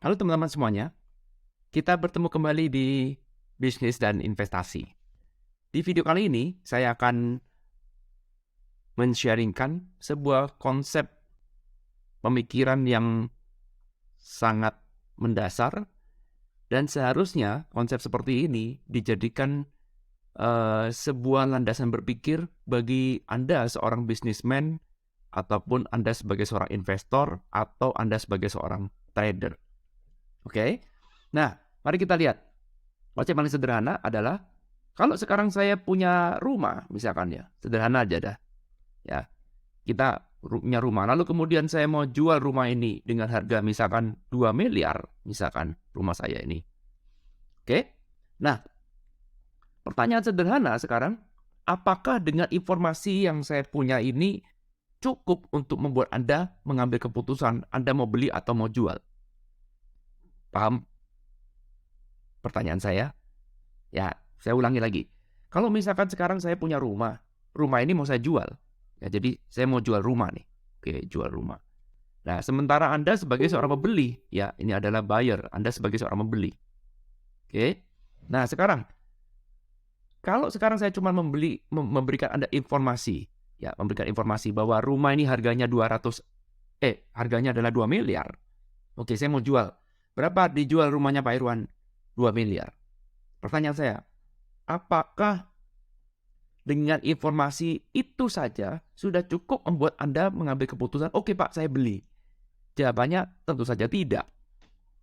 Halo teman-teman semuanya, kita bertemu kembali di bisnis dan investasi. Di video kali ini, saya akan men-sharingkan sebuah konsep pemikiran yang sangat mendasar dan seharusnya konsep seperti ini dijadikan sebuah landasan berpikir bagi Anda seorang bisnismen ataupun Anda sebagai seorang investor atau Anda sebagai seorang trader. Oke? Nah, mari kita lihat. Konsep paling sederhana adalah kalau sekarang saya punya rumah, misalkan ya, sederhana aja dah. Ya, kita punya rumah, lalu kemudian saya mau jual rumah ini dengan harga misalkan 2 miliar, misalkan rumah saya ini. Oke? Nah, pertanyaan sederhana sekarang, apakah dengan informasi yang saya punya ini cukup untuk membuat Anda mengambil keputusan Anda mau beli atau mau jual? Paham pertanyaan saya? Ya, saya ulangi lagi. Kalau misalkan sekarang saya punya rumah, rumah ini mau saya jual. Ya, jadi saya mau jual rumah nih. Oke, jual rumah. Nah, sementara Anda sebagai seorang pembeli, ya, ini adalah buyer, Anda sebagai seorang pembeli. Oke. Nah, sekarang kalau sekarang saya cuma memberikan Anda informasi, ya, memberikan informasi bahwa rumah ini harganya harganya adalah 2 miliar. Oke, saya mau jual. Berapa dijual rumahnya Pak Irwan? 2 miliar. Pertanyaan saya, apakah dengan informasi itu saja sudah cukup membuat Anda mengambil keputusan, oke Pak, saya beli? Jawabannya tentu saja tidak.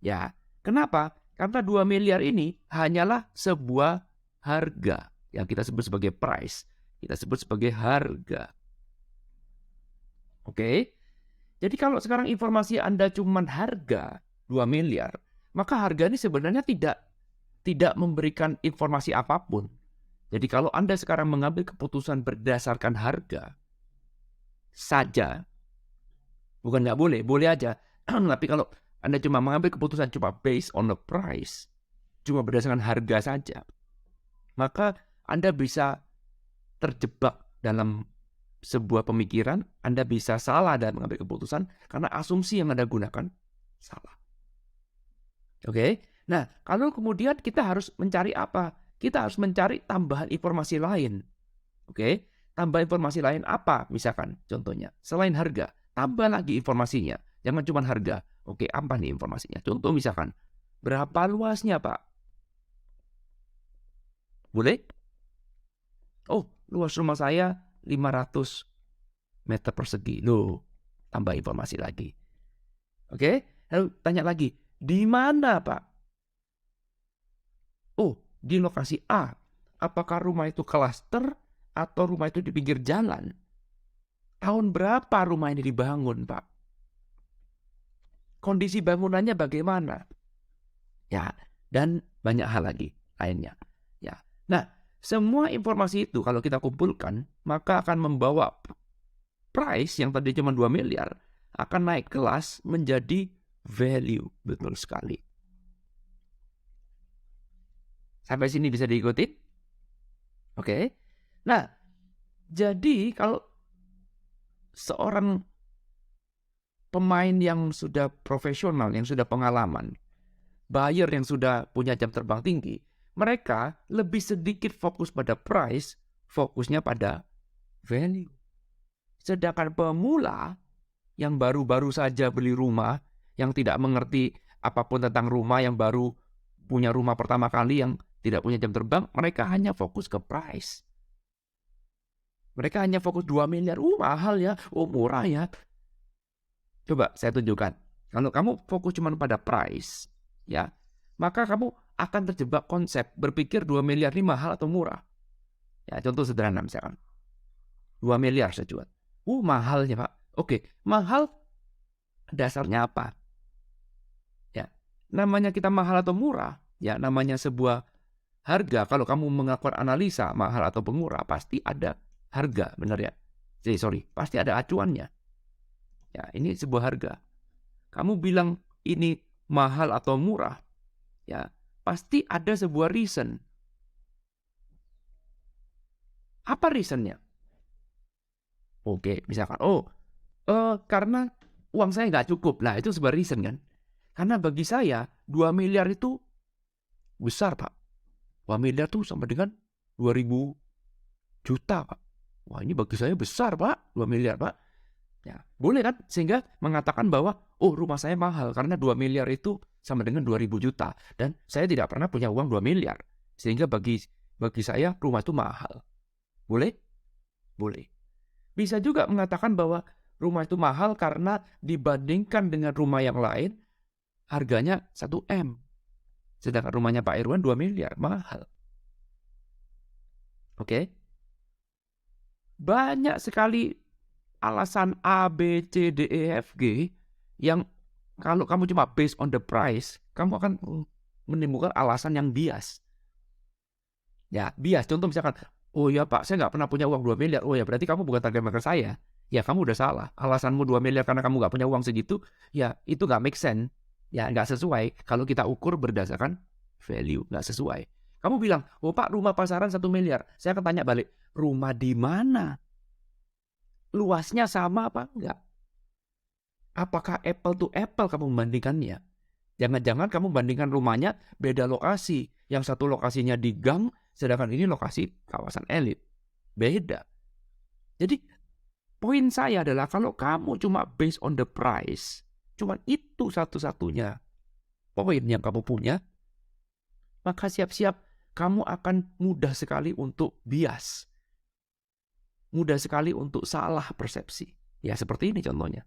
Ya, kenapa? Karena 2 miliar ini hanyalah sebuah harga yang kita sebut sebagai price. Kita sebut sebagai harga. Oke? Jadi kalau sekarang informasi Anda cuma harga 2 miliar, maka harga ini sebenarnya tidak memberikan informasi apapun. Jadi kalau Anda sekarang mengambil keputusan berdasarkan harga saja, bukan nggak boleh, boleh aja. Tapi kalau Anda cuma mengambil keputusan cuma based on the price, cuma berdasarkan harga saja, maka Anda bisa terjebak dalam sebuah pemikiran, Anda bisa salah dalam mengambil keputusan karena asumsi yang Anda gunakan salah. Oke? Nah, kalau kemudian kita harus mencari apa? Kita harus mencari tambahan informasi lain. Oke? Tambah informasi lain apa? Misalkan, contohnya, selain harga, tambah lagi informasinya. Jangan cuma harga. Oke, apa nih informasinya? Contoh misalkan, berapa luasnya, Pak? Boleh? Oh, luas rumah saya 500 meter persegi. Loh, tambah informasi lagi. Oke? Lalu tanya lagi, di mana, Pak? Oh, di lokasi A. Apakah rumah itu klaster atau rumah itu di pinggir jalan? Tahun berapa rumah ini dibangun, Pak? Kondisi bangunannya bagaimana? Ya, dan banyak hal lagi lainnya. Ya. Nah, semua informasi itu kalau kita kumpulkan, maka akan membawa price yang tadi cuma 2 miliar akan naik kelas menjadi value. Betul sekali. Sampai sini bisa diikuti? Oke. Nah, jadi kalau seorang pemain yang sudah profesional, yang sudah pengalaman, buyer yang sudah punya jam terbang tinggi, mereka lebih sedikit fokus pada price, fokusnya pada value. Sedangkan pemula yang baru-baru saja beli rumah, yang tidak mengerti apapun tentang rumah, yang baru punya rumah pertama kali, yang tidak punya jam terbang, mereka hanya fokus ke price. Mereka hanya fokus 2 miliar, mahal ya, murah ya. Coba saya tunjukkan. Kalau kamu fokus cuma pada price, ya, maka kamu akan terjebak konsep berpikir 2 miliar ini mahal atau murah. Ya, contoh sederhana misalkan. 2 miliar saya jual. Mahal ya Pak. Oke, mahal dasarnya apa? Ya, namanya kita mahal atau murah, ya namanya sebuah harga. Kalau kamu melakukan analisa mahal atau murah, pasti ada harga, benar ya? Pasti ada acuannya. Ya, ini sebuah harga. Kamu bilang ini mahal atau murah, ya pasti ada sebuah reason. Apa reasonnya? Oke, misalkan, karena uang saya nggak cukup. Nah, itu sebuah reason kan. Karena bagi saya 2 miliar itu besar, Pak. 2 miliar tuh sama dengan 2.000 juta, Pak. Wah, ini bagi saya besar, Pak. 2 miliar, Pak. Ya, boleh kan? Sehingga mengatakan bahwa, oh, rumah saya mahal karena 2 miliar itu sama dengan 2.000 juta. Dan saya tidak pernah punya uang 2 miliar. Sehingga bagi saya rumah itu mahal. Boleh? Boleh. Bisa juga mengatakan bahwa rumah itu mahal karena dibandingkan dengan rumah yang lain, harganya 1 M. Sedangkan rumahnya Pak Irwan 2 miliar, mahal. Oke? Banyak sekali alasan A, B, C, D, E, F, G yang kalau kamu cuma based on the price, kamu akan menimbulkan alasan yang bias. Ya, bias. Contoh misalkan, oh ya Pak, saya nggak pernah punya uang 2 miliar. Oh ya, berarti kamu bukan target market saya. Ya, kamu udah salah. Alasanmu 2 miliar karena kamu nggak punya uang segitu, ya itu nggak make sense. Ya, nggak sesuai kalau kita ukur berdasarkan value. Nggak sesuai. Kamu bilang, oh Pak, rumah pasaran 1 miliar. Saya akan tanya balik, rumah di mana? Luasnya sama apa enggak? Apakah apple to apple kamu membandingkannya? Jangan-jangan kamu bandingkan rumahnya beda lokasi. Yang satu lokasinya di gang, sedangkan ini lokasi kawasan elit. Beda. Jadi, poin saya adalah kalau kamu cuma based on the price, cuma itu satu-satunya poin yang kamu punya, maka siap-siap kamu akan mudah sekali untuk bias. Mudah sekali untuk salah persepsi. Ya, seperti ini contohnya.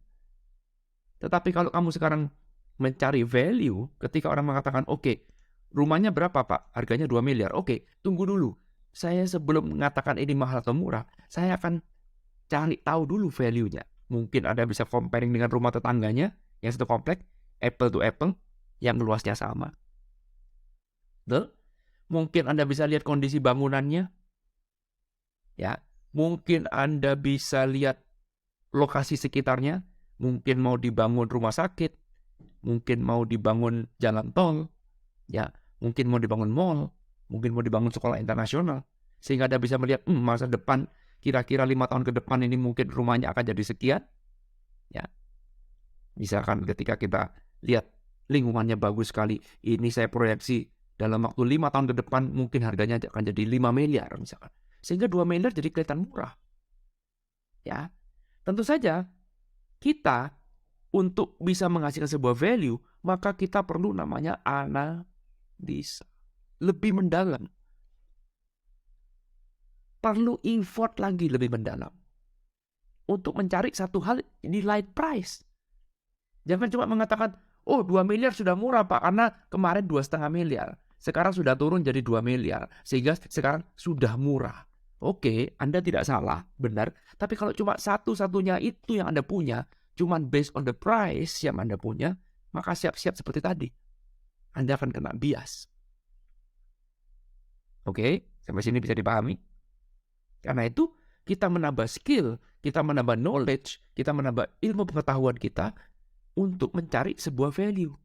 Tetapi kalau kamu sekarang mencari value, ketika orang mengatakan, oke, rumahnya berapa Pak? Harganya 2 miliar. Oke, tunggu dulu. Saya sebelum mengatakan ini mahal atau murah, saya akan cari tahu dulu value-nya. Mungkin Anda bisa comparing dengan rumah tetangganya, yang satu komplek, apple to apple, yang luasnya sama. Betul? Mungkin Anda bisa lihat kondisi bangunannya. Ya, mungkin Anda bisa lihat lokasi sekitarnya. Mungkin mau dibangun rumah sakit, mungkin mau dibangun jalan tol, ya, mungkin mau dibangun mall, mungkin mau dibangun sekolah internasional, sehingga Anda bisa melihat masa depan kira-kira 5 tahun ke depan ini mungkin rumahnya akan jadi sekian, ya. Misalkan ketika kita lihat lingkungannya bagus sekali, ini saya proyeksi dalam waktu 5 tahun ke depan mungkin harganya akan jadi 5 miliar misalkan, sehingga 2 miliar jadi kelihatan murah, ya. Tentu saja kita untuk bisa menghasilkan sebuah value, maka kita perlu namanya analisa. Lebih mendalam. Perlu effort lagi lebih mendalam. Untuk mencari satu hal nilai price. Jangan cuma mengatakan, oh 2 miliar sudah murah Pak, karena kemarin 2,5 miliar. Sekarang sudah turun jadi 2 miliar. Sehingga sekarang sudah murah. Oke, Anda tidak salah, benar. Tapi kalau cuma satu-satunya itu yang Anda punya, cuman based on the price yang Anda punya, maka siap-siap seperti tadi. Anda akan kena bias. Oke, sampai sini bisa dipahami? Karena itu, kita menambah skill, kita menambah knowledge, kita menambah ilmu pengetahuan kita untuk mencari sebuah value.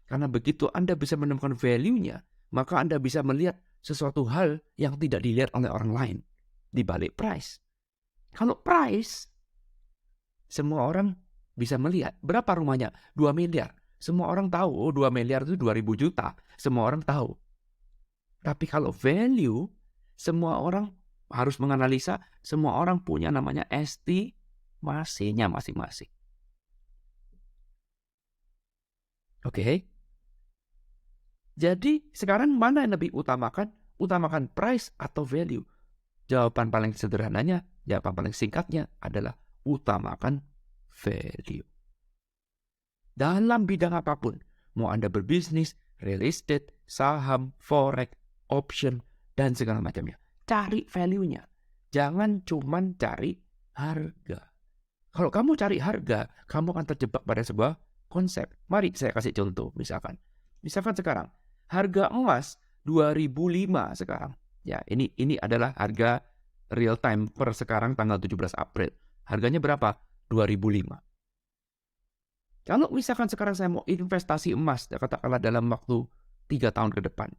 Karena begitu Anda bisa menemukan value-nya, maka Anda bisa melihat sesuatu hal yang tidak dilihat oleh orang lain di balik price. Kalau price, semua orang bisa melihat berapa rumahnya, 2 miliar. Semua orang tahu, oh 2 miliar itu 2.000 juta. Semua orang tahu. Tapi kalau value, semua orang harus menganalisa, semua orang punya namanya estimasinya masing-masing. Oke. Jadi sekarang mana yang lebih utamakan? Utamakan price atau value? Jawaban paling sederhananya, jawaban paling singkatnya adalah utamakan value. Dalam bidang apapun, mau Anda berbisnis, real estate, saham, forex, option, dan segala macamnya. Cari value-nya. Jangan cuman cari harga. Kalau kamu cari harga, kamu akan terjebak pada sebuah konsep. Mari saya kasih contoh, misalkan. Misalkan sekarang, harga emas 2005 sekarang. Ya, ini adalah harga real time per sekarang tanggal 17 April. Harganya berapa? 2005. Kalau misalkan sekarang saya mau investasi emas, katakanlah dalam waktu 3 tahun ke depan.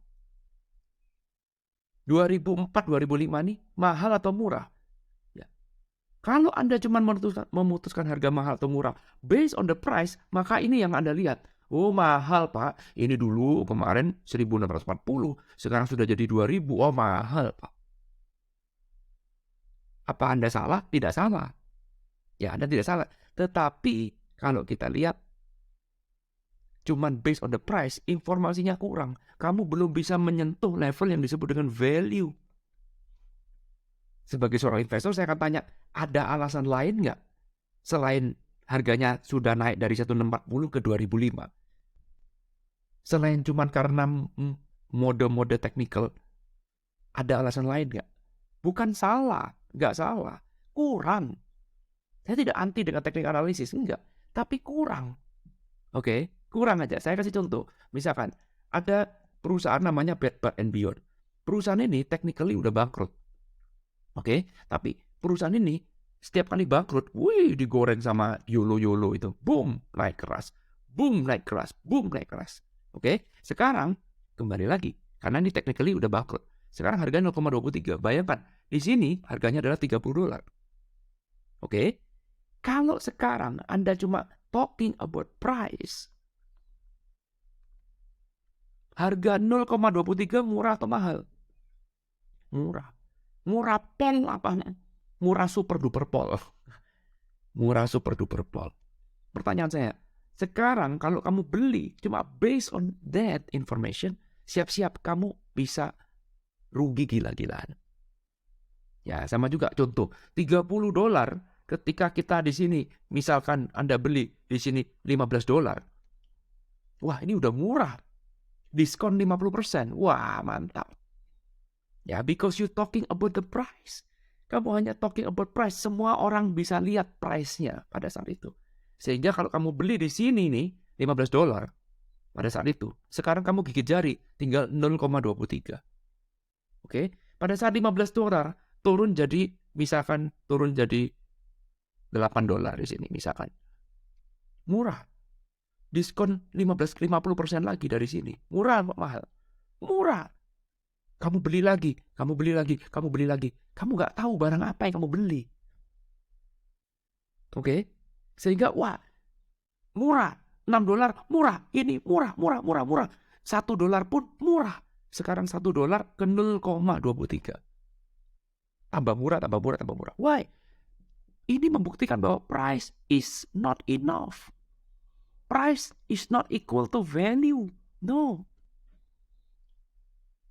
2004-2005 nih mahal atau murah? Ya. Kalau Anda cuma memutuskan harga mahal atau murah based on the price, maka ini yang Anda lihat. Oh mahal Pak, ini dulu kemarin 1.640, sekarang sudah jadi 2.000. Oh mahal Pak. Apa Anda salah? Tidak salah. Ya Anda tidak salah. Tetapi kalau kita lihat cuman based on the price, informasinya kurang. Kamu belum bisa menyentuh level yang disebut dengan value. Sebagai seorang investor saya akan tanya, ada alasan lain nggak? Selain harganya sudah naik dari 1.640 ke 2.005. Selain cuman karena mode-mode technical, ada alasan lain nggak? Bukan salah, nggak salah. Kurang. Saya tidak anti dengan teknik analisis, enggak. Tapi kurang. Oke, kurang aja. Saya kasih contoh. Misalkan, ada perusahaan namanya Bed Bath & Beyond. Perusahaan ini technically udah bangkrut. Oke, tapi perusahaan ini setiap kali bangkrut, digoreng sama YOLO itu. Boom, naik keras. Boom, naik keras. Boom, naik keras. Oke, sekarang kembali lagi. Karena ini technically udah bangkrut. Sekarang harganya 0,23. Bayangkan, di sini harganya adalah $30. Oke, kalau sekarang Anda cuma talking about price, harga 0,23 murah atau mahal? Murah. Murah pol apanya? Murah super duper pol. Murah super duper pol. Pertanyaan saya, sekarang kalau kamu beli cuma based on that information, siap-siap kamu bisa rugi gila-gilaan. Ya, sama juga contoh, $30 ketika kita di sini, misalkan Anda beli di sini $15. Wah, ini udah murah. Diskon 50%. Wah, mantap. Ya, because you talking about the price. Kamu hanya talking about price. Semua orang bisa lihat price-nya pada saat itu. Sehingga kalau kamu beli di sini nih, $15 pada saat itu. Sekarang kamu gigit jari, tinggal 0,23. Oke? Pada saat $15 turun jadi, misalkan turun jadi $8 di sini, misalkan. Murah. Diskon 50% lagi dari sini. Murah apa mahal? Murah. Kamu beli lagi, kamu beli lagi, kamu beli lagi. Kamu nggak tahu barang apa yang kamu beli. Oke? Sehingga, wah, murah. $6 murah. Ini murah, murah, murah, murah. $1 pun murah. Sekarang $1 ke 0,23. Tambah murah, tambah murah, tambah murah. Why? Ini membuktikan bahwa price is not enough. Price is not equal to value. No.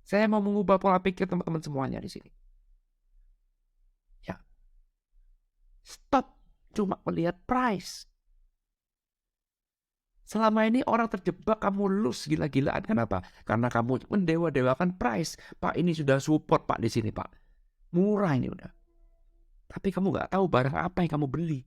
Saya mau mengubah pola pikir teman-teman semuanya di sini. Ya. Stop cuma melihat price. Selama ini orang terjebak, kamu lose gila-gilaan. Kenapa? Karena kamu mendewa-dewakan price. Pak, ini sudah support Pak di sini Pak. Murah ini udah. Tapi kamu nggak tahu barang apa yang kamu beli.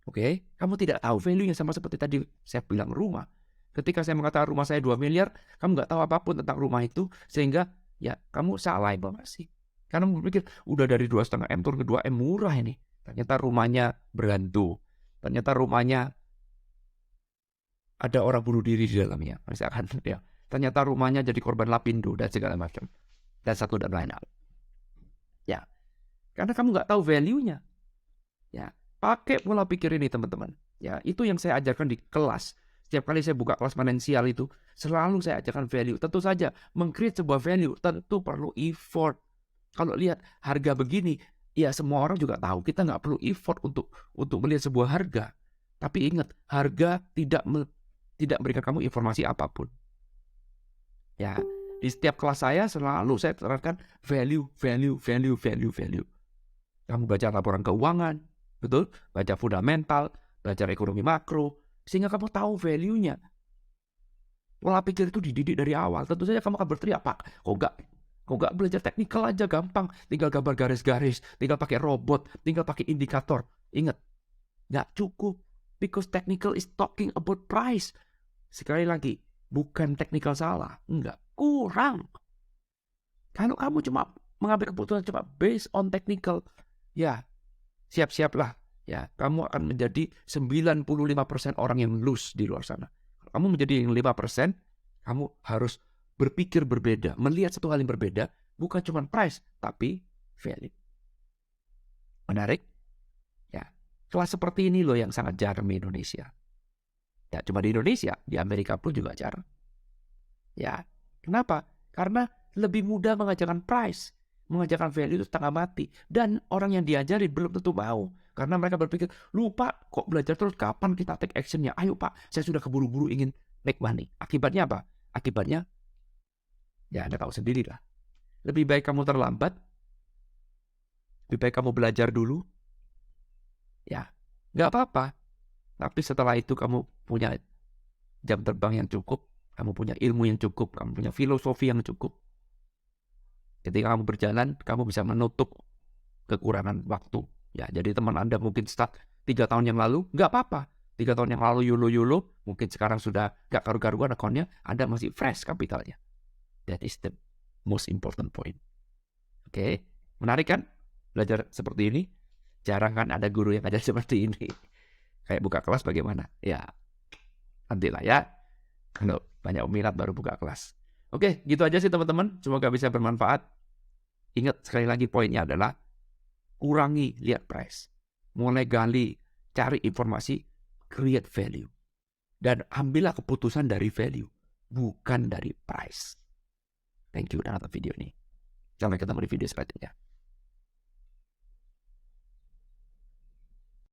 Oke? Kamu tidak tahu value-nya, sama seperti tadi saya bilang rumah. Ketika saya mengatakan rumah saya 2 miliar, kamu nggak tahu apapun tentang rumah itu, sehingga ya kamu salah informasi. Karena kamu berpikir, udah dari 2,5 M turun ke 2 M murah ini. Ternyata rumahnya berhantu. Ternyata rumahnya ada orang bunuh diri di dalamnya. Misalkan, ya. Ternyata rumahnya jadi korban Lapindo dan segala macam. Dan satu dan lain hal. Ya. Karena kamu nggak tahu value-nya. Ya. Pakai pola pikir ini teman-teman. Ya, itu yang saya ajarkan di kelas. Setiap kali saya buka kelas finansial itu, selalu saya ajarkan value. Tentu saja, meng-create sebuah value tentu perlu effort. Kalau lihat harga begini, ya semua orang juga tahu. Kita nggak perlu effort untuk melihat sebuah harga. Tapi ingat, harga tidak memberikan kamu informasi apapun. Ya, di setiap kelas saya selalu saya terangkan value, value, value, value, value. Kamu baca laporan keuangan, betul? Baca fundamental, belajar ekonomi makro, sehingga kamu tahu value-nya. Pola pikir itu dididik dari awal. Tentu saja kamu akan berteriak, Pak, kok nggak belajar teknikal aja gampang. Tinggal gambar garis-garis, tinggal pakai robot, tinggal pakai indikator. Ingat, nggak cukup. Because technical is talking about price. Sekali lagi, bukan technical salah. Enggak, kurang. Kalau kamu cuma mengambil keputusan cuma based on technical, ya siap-siaplah. Ya, kamu akan menjadi 95% orang yang lose di luar sana. Kalau kamu menjadi yang 5%, kamu harus berpikir berbeda, melihat satu hal yang berbeda, bukan cuma price, tapi value. Menarik? Ya, kelas seperti ini loh yang sangat jarang di Indonesia. Ya, cuma di Indonesia, di Amerika pun juga jarang. Ya, kenapa? Karena lebih mudah mengajarkan price, mengajarkan value itu setengah mati. Dan orang yang diajari belum tentu mau. Karena mereka berpikir, lupa kok belajar terus, kapan kita take actionnya? Ayo Pak, saya sudah keburu-buru ingin make money. Akibatnya apa? Akibatnya, ya Anda tahu sendiri lah. Lebih baik kamu terlambat, lebih baik kamu belajar dulu. Ya, nggak apa-apa. Tapi setelah itu kamu punya jam terbang yang cukup, kamu punya ilmu yang cukup, kamu punya filosofi yang cukup. Ketika kamu berjalan, kamu bisa menutup kekurangan waktu. Ya, jadi teman Anda mungkin start 3 tahun yang lalu, nggak apa-apa. 3 tahun yang lalu YOLO, mungkin sekarang sudah nggak karu-karuan akunnya, Anda masih fresh kapitalnya. That is the most important point. Oke, menarik kan? Belajar seperti ini. Jarang kan ada guru yang ajar seperti ini. Kayak buka kelas bagaimana? Ya, nantilah ya. Kalau banyak minat baru buka kelas. Oke, gitu aja sih teman-teman. Semoga bisa bermanfaat. Ingat sekali lagi poinnya adalah kurangi lihat price. Mulai gali, cari informasi, create value. Dan ambillah keputusan dari value, bukan dari price. Thank you udah nonton video ini. Sampai ketemu di video selanjutnya.